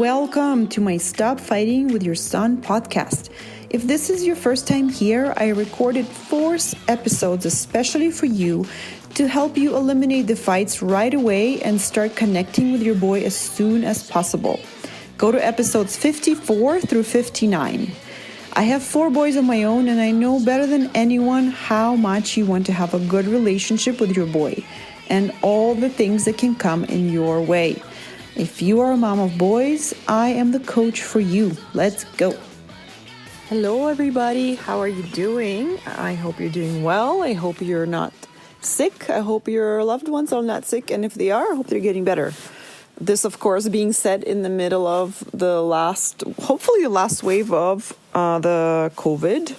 welcome to my Stop Fighting with Your Son podcast. If this is your first time here, I recorded 4 episodes especially for you to help you eliminate the fights right away and start connecting with your boy as soon as possible. Go to episodes 54 through 59. I have 4 boys of my own, and I know better than anyone how much you want to have a good relationship with your boy and all the things that can come in your way. If you are a mom of boys, I am the coach for you. Let's go. Hello, everybody. How are you doing? I hope you're doing well. I hope you're not sick. I hope your loved ones are not sick. And if they are, I hope they're getting better. This, of course, being said in the middle of the last wave of the COVID.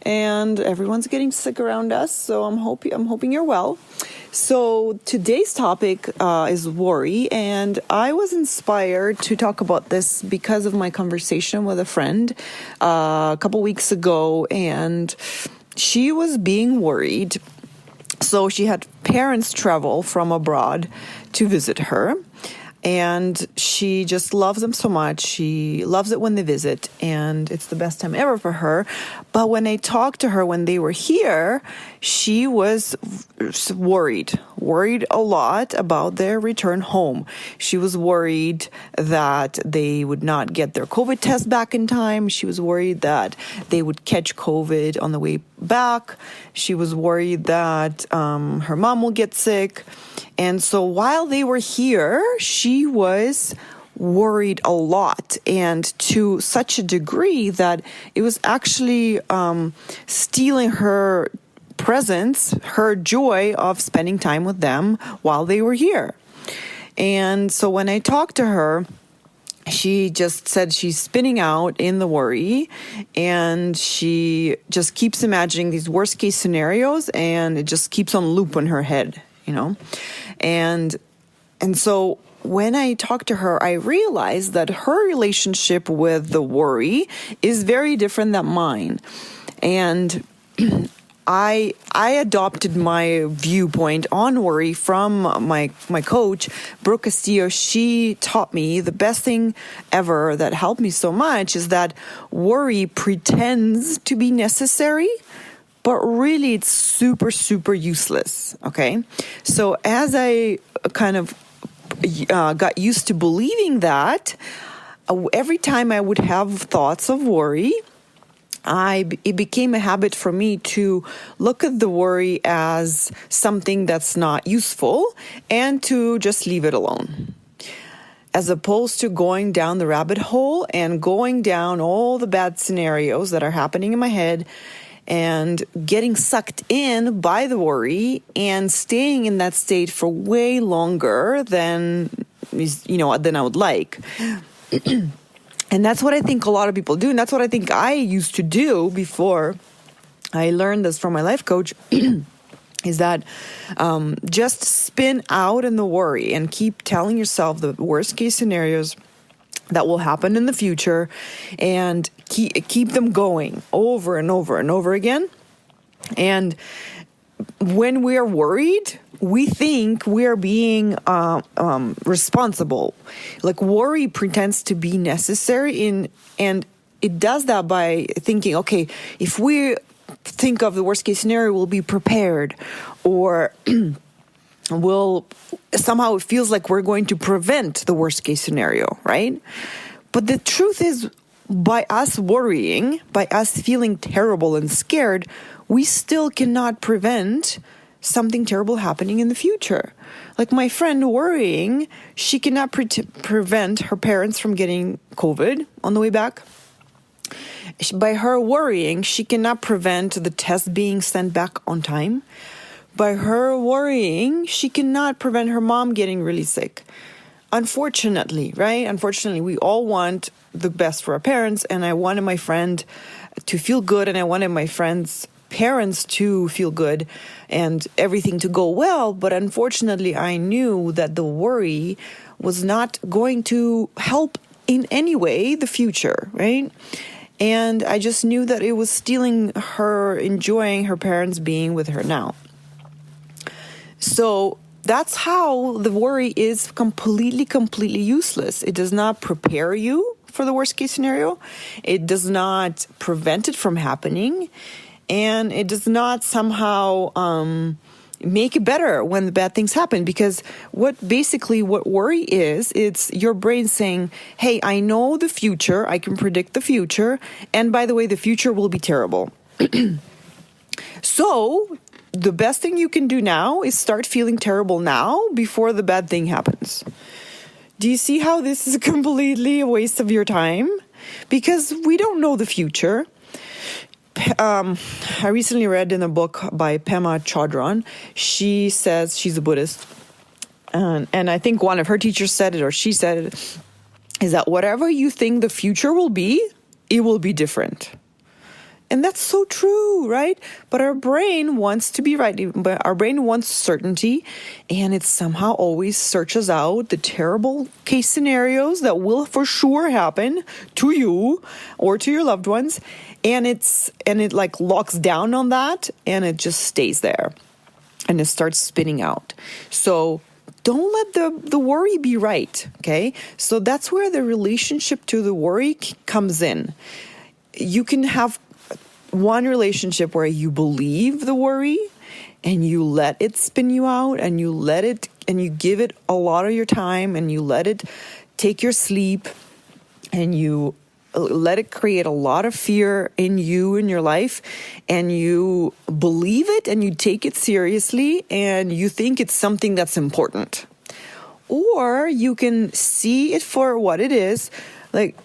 And everyone's getting sick around us. So I'm hoping you're well. So today's topic is worry, and I was inspired to talk about this because of my conversation with a friend a couple weeks ago, and she was being worried. So she had parents travel from abroad to visit her, and she just loves them so much. She loves it when they visit, and it's the best time ever for her. But when I talked to her when they were here, she was worried a lot about their return home. She was worried that they would not get their COVID test back in time. She was worried that they would catch COVID on the way back. She was worried that her mom will get sick. And so while they were here, she was worried a lot, and to such a degree that it was actually stealing her presence, her joy of spending time with them while they were here. And so when I talked to her, she just said she's spinning out in the worry, and she just keeps imagining these worst case scenarios, and it just keeps on loop in her head, you know. And so when I talked to her, I realized that her relationship with the worry is very different than mine. And I adopted my viewpoint on worry from my coach, Brooke Castillo. She taught me the best thing ever that helped me so much is that worry pretends to be necessary, but really it's super, super useless, okay? So as I kind of got used to believing that, every time I would have thoughts of worry, it became a habit for me to look at the worry as something that's not useful and to just leave it alone, as opposed to going down the rabbit hole and going down all the bad scenarios that are happening in my head and getting sucked in by the worry and staying in that state for way longer than I would like. And that's what I think a lot of people do. And that's what I think I used to do before I learned this from my life coach, is that just spin out in the worry and keep telling yourself the worst case scenarios that will happen in the future and keep them going over and over and over again. And when we are worried, we think we are being responsible. Like worry pretends to be necessary, and it does that by thinking, okay, if we think of the worst case scenario, we'll be prepared, or somehow it feels like we're going to prevent the worst case scenario, right? But the truth is, by us worrying, by us feeling terrible and scared, we still cannot prevent something terrible happening in the future. Like my friend worrying, she cannot prevent her parents from getting COVID on the way back. By her worrying, she cannot prevent the test being sent back on time. By her worrying, she cannot prevent her mom getting really sick. Unfortunately, right? Unfortunately, we all want the best for our parents, and I wanted my friend to feel good, and I wanted my friend's parents to feel good and everything to go well. But unfortunately, I knew that the worry was not going to help in any way the future, right? And I just knew that it was stealing her enjoying her parents being with her now. So that's how the worry is completely useless. It does not prepare you for the worst case scenario. It does not prevent it from happening. And it does not somehow make it better when the bad things happen. Because what worry is, it's your brain saying, hey, I know the future. I can predict the future. And by the way, the future will be terrible. So the best thing you can do now is start feeling terrible now before the bad thing happens. Do you see how this is completely a waste of your time? Because we don't know the future. I recently read in a book by Pema Chodron. She says she's a Buddhist. And I think one of her teachers said it, or she said it, is that whatever you think the future will be, it will be different. And that's so true, right? But our brain wants to be right. But our brain wants certainty, and it somehow always searches out the terrible case scenarios that will for sure happen to you or to your loved ones. And it like locks down on that, and it just stays there, and it starts spinning out. So don't let the worry be right, okay? So that's where the relationship to the worry comes in. You can have one relationship where you believe the worry and you let it spin you out, and you let it, and you give it a lot of your time, and you let it take your sleep, and you let it create a lot of fear in you, in your life, and you believe it and you take it seriously and you think it's something that's important. Or you can see it for what it is. Like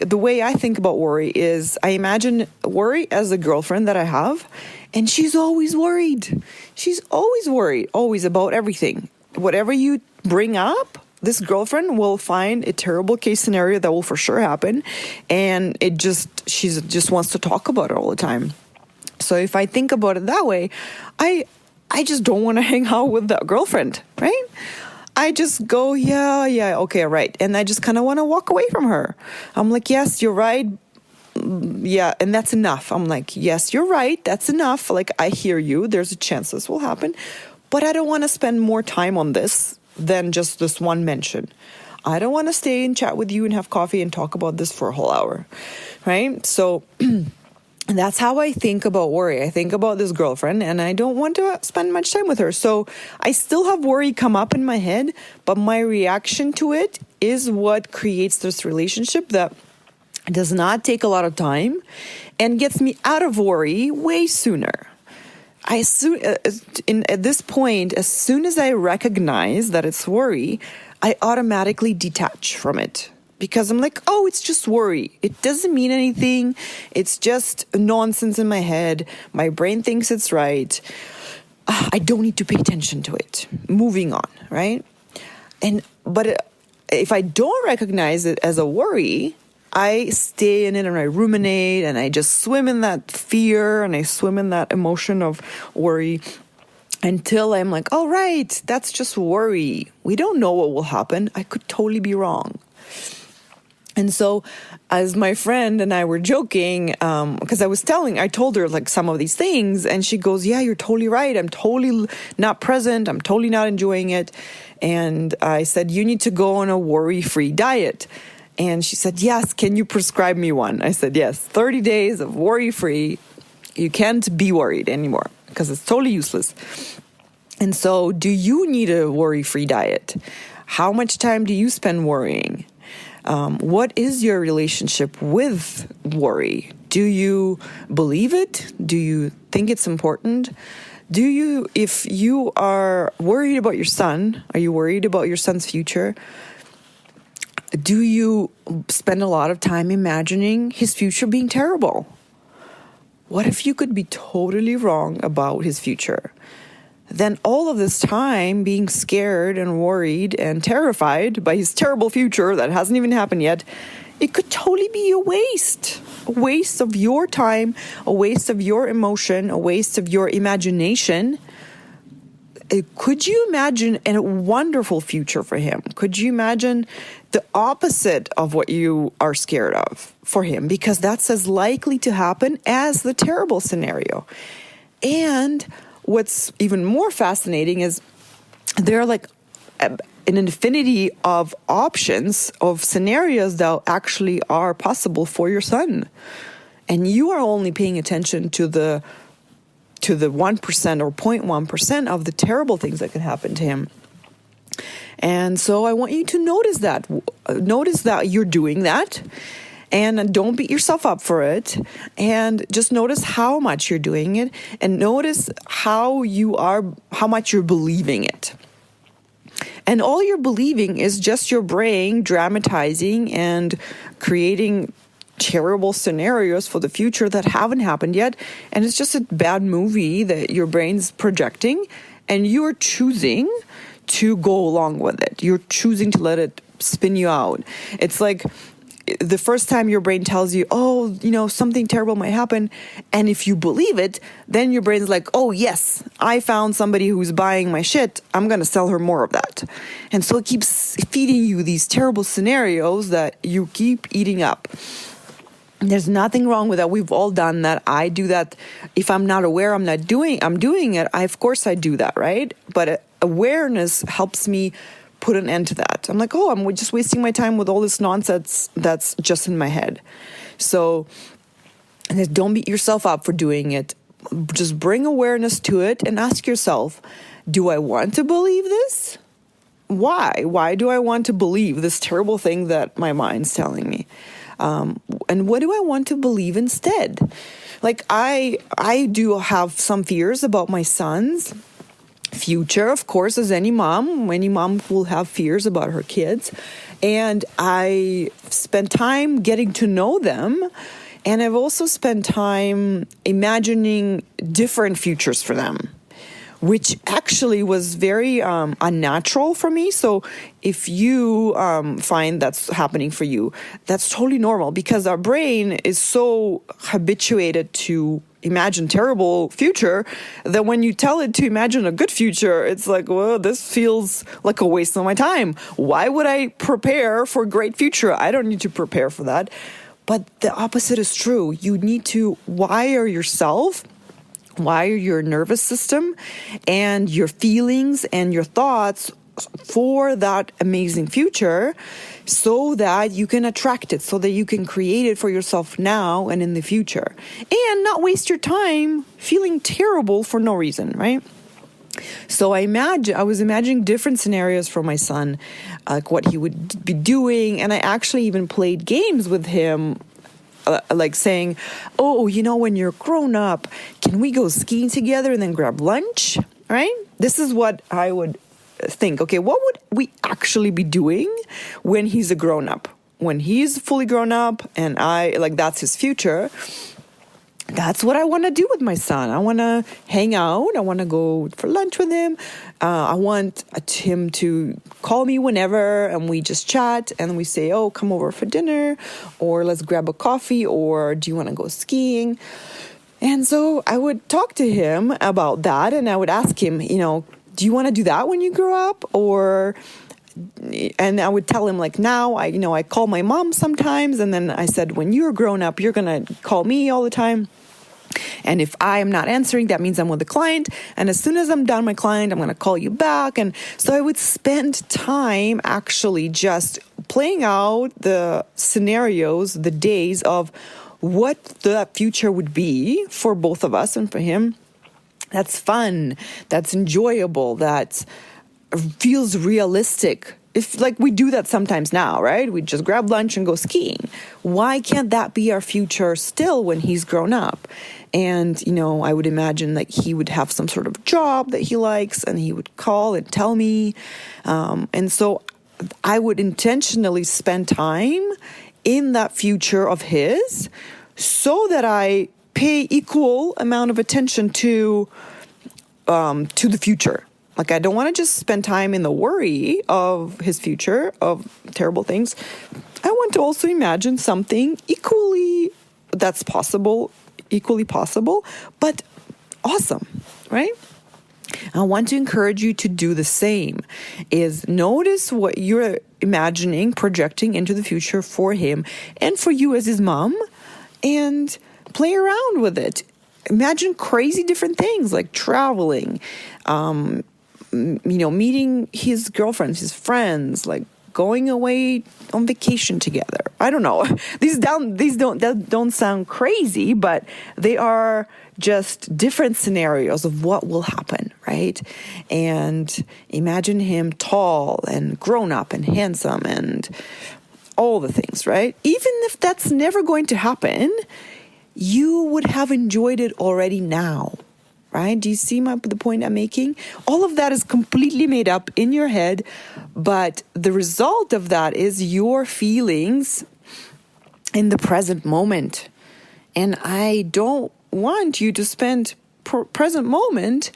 the way I think about worry is, I imagine worry as a girlfriend that I have, and she's always worried. She's always worried, always about everything. Whatever you bring up, this girlfriend will find a terrible case scenario that will for sure happen, and she just wants to talk about it all the time. So if I think about it that way, I just don't want to hang out with that girlfriend, right? I just go, yeah, okay, right. And I just kind of want to walk away from her. I'm like, yes, you're right. Yeah, and that's enough. I'm like, yes, you're right. That's enough. Like, I hear you. There's a chance this will happen. But I don't want to spend more time on this than just this one mention. I don't want to stay and chat with you and have coffee and talk about this for a whole hour, right? So that's how I think about worry. I think about this girlfriend, and I don't want to spend much time with her. So I still have worry come up in my head, but my reaction to it is what creates this relationship that does not take a lot of time and gets me out of worry way sooner. At this point, as soon as I recognize that it's worry, I automatically detach from it. Because I'm like, oh, it's just worry. It doesn't mean anything. It's just nonsense in my head. My brain thinks it's right. I don't need to pay attention to it. Moving on, right? But if I don't recognize it as a worry, I stay in it and I ruminate and I just swim in that fear and I swim in that emotion of worry until I'm like, all right, that's just worry. We don't know what will happen. I could totally be wrong. And so as my friend and I were joking, because I told her like some of these things, and she goes, yeah, you're totally right. I'm totally not present. I'm totally not enjoying it. And I said, you need to go on a worry-free diet. And she said, yes, can you prescribe me one? I said, yes, 30 days of worry-free. You can't be worried anymore because it's totally useless. And so do you need a worry-free diet? How much time do you spend worrying? What is your relationship with worry? Do you believe it? Do you think it's important? If you are worried about your son, are you worried about your son's future? Do you spend a lot of time imagining his future being terrible? What if you could be totally wrong about his future? Then all of this time being scared and worried and terrified by his terrible future that hasn't even happened yet, it could totally be a waste of your time, a waste of your emotion, a waste of your imagination. Could you imagine a wonderful future for him? Could you imagine the opposite of what you are scared of for him? Because that's as likely to happen as the terrible scenario. And what's even more fascinating is there are like an infinity of options, of scenarios that actually are possible for your son. And you are only paying attention to the 1% or 0.1% of the terrible things that can happen to him. And so I want you to notice that you're doing that, and don't beat yourself up for it, and just notice how much you're doing it, and notice how much you're believing it. And all you're believing is just your brain dramatizing and creating terrible scenarios for the future that haven't happened yet. And it's just a bad movie that your brain's projecting, and you're choosing to go along with it. You're choosing to let it spin you out. It's like the first time your brain tells you, oh, something terrible might happen. And if you believe it, then your brain's like, oh, yes, I found somebody who's buying my shit. I'm going to sell her more of that. And so it keeps feeding you these terrible scenarios that you keep eating up. There's nothing wrong with that. We've all done that. I do that. If I'm not aware, I'm doing it. Of course I do that, right? But awareness helps me put an end to that. I'm like, oh, I'm just wasting my time with all this nonsense that's just in my head. So don't beat yourself up for doing it. Just bring awareness to it and ask yourself, do I want to believe this? Why? Why do I want to believe this terrible thing that my mind's telling me? And what do I want to believe instead? Like I do have some fears about my son's future, of course, as any mom will have fears about her kids. And I spent time getting to know them. And I've also spent time imagining different futures for them, which actually was very unnatural for me. So if you find that's happening for you, that's totally normal, because our brain is so habituated to imagine terrible future that when you tell it to imagine a good future, it's like, well, this feels like a waste of my time. Why would I prepare for a great future? I don't need to prepare for that. But the opposite is true. You need to wire yourself, wire your nervous system and your feelings and your thoughts for that amazing future, so that you can attract it, so that you can create it for yourself now and in the future, and not waste your time feeling terrible for no reason, right? So I was imagining different scenarios for my son, like what he would be doing, and I actually even played games with him, like saying, oh, when you're grown up, can we go skiing together and then grab lunch, right? This is what I would think. Okay, what would we actually be doing when he's a grown up? When he's fully grown up and that's his future. That's what I want to do with my son. I want to hang out. I want to go for lunch with him. I want him to call me whenever and we just chat and we say, oh, come over for dinner, or let's grab a coffee, or do you want to go skiing? And so I would talk to him about that, and I would ask him, do you want to do that when you grow up? And I would tell him, like, now I call my mom sometimes, and then I said, when you're grown up, you're going to call me all the time. And if I am not answering, that means I'm with a client. And as soon as I'm done my client, I'm going to call you back. And so I would spend time actually just playing out the scenarios, the days of what the future would be for both of us and for him. That's fun, that's enjoyable, that feels realistic. If we do that sometimes now, right? We just grab lunch and go skiing. Why can't that be our future still when he's grown up? And, I would imagine that he would have some sort of job that he likes, and he would call and tell me. And so I would intentionally spend time in that future of his, so that I pay equal amount of attention to the future. Like, I don't want to just spend time in the worry of his future, of terrible things. I want to also imagine something equally possible, but awesome, right? I want to encourage you to do the same. Is notice what you're imagining, projecting into the future for him and for you as his mom, and play around with it. Imagine crazy different things like traveling, meeting his girlfriends, his friends, like going away on vacation together. I don't know. These don't sound crazy, but they are just different scenarios of what will happen, right? And imagine him tall and grown up and handsome and all the things, right? Even if that's never going to happen, you would have enjoyed it already now, right? Do you see the point I'm making? All of that is completely made up in your head, but the result of that is your feelings in the present moment. And I don't want you to spend present moment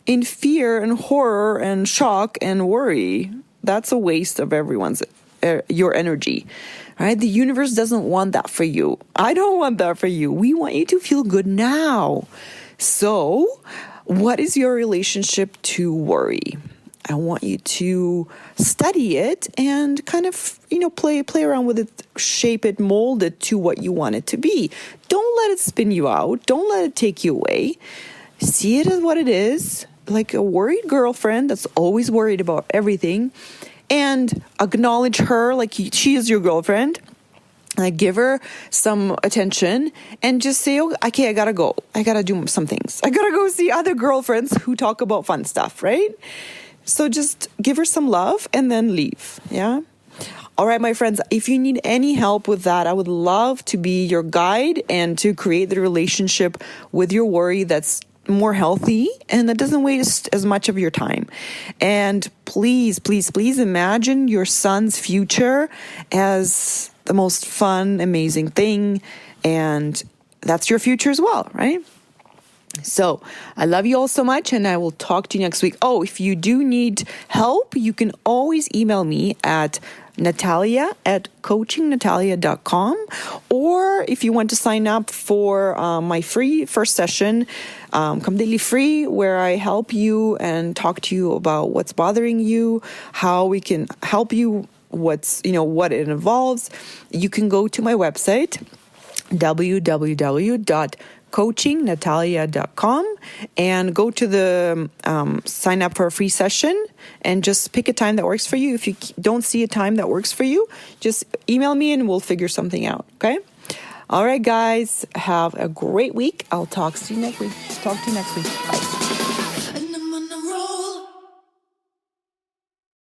in fear and horror and shock and worry. That's a waste of your energy, right? The universe doesn't want that for you. I don't want that for you. We want you to feel good now. So, what is your relationship to worry? I want you to study it and kind of, play around with it, shape it, mold it to what you want it to be. Don't let it spin you out. Don't let it take you away. See it as what it is, like a worried girlfriend that's always worried about everything. And acknowledge her like she is your girlfriend. Give her some attention and just say, okay, I gotta go. I gotta do some things. I gotta go see other girlfriends who talk about fun stuff, right? So just give her some love and then leave, yeah? All right, my friends, if you need any help with that, I would love to be your guide and to create the relationship with your worry that's more healthy and that doesn't waste as much of your time. And please, please, please imagine your son's future as the most fun, amazing thing. And that's your future as well, right? So I love you all so much and I will talk to you next week. Oh, if you do need help, you can always email me at Natalia@coachingnatalia.com, or if you want to sign up for my free first session, completely free, where I help you and talk to you about what's bothering you, how we can help you, what it involves, you can go to my website, www.coachingnatalia.com, and go to the sign up for a free session and just pick a time that works for you. If you don't see a time that works for you, just email me and we'll figure something out. Okay. All right, guys, have a great week. I'll talk to you next week. Bye.